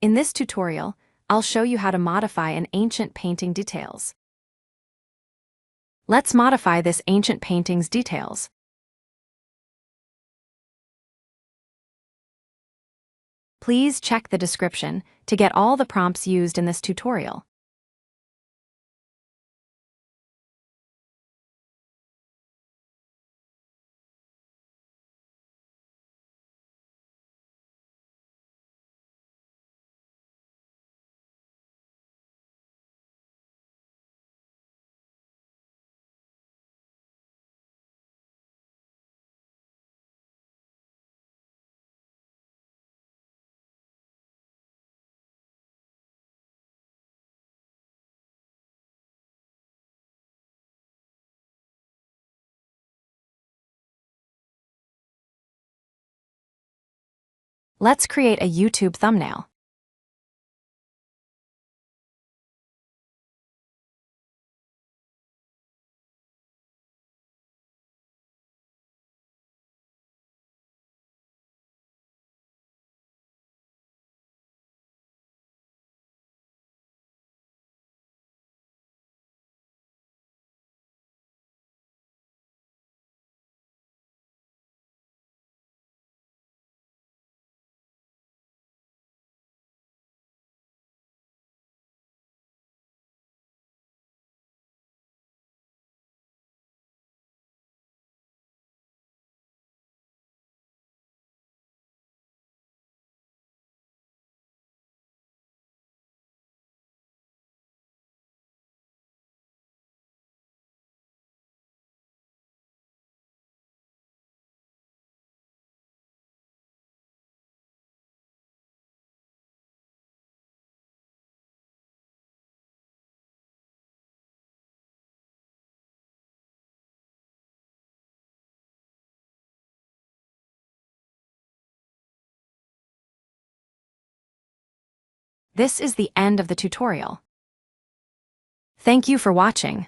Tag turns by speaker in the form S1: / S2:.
S1: In this tutorial, I'll show you how to modify an ancient painting details. Let's modify this ancient painting's details. Please check the description to get all the prompts used in this tutorial. Let's create a YouTube thumbnail. This is the end of the tutorial. Thank you for watching.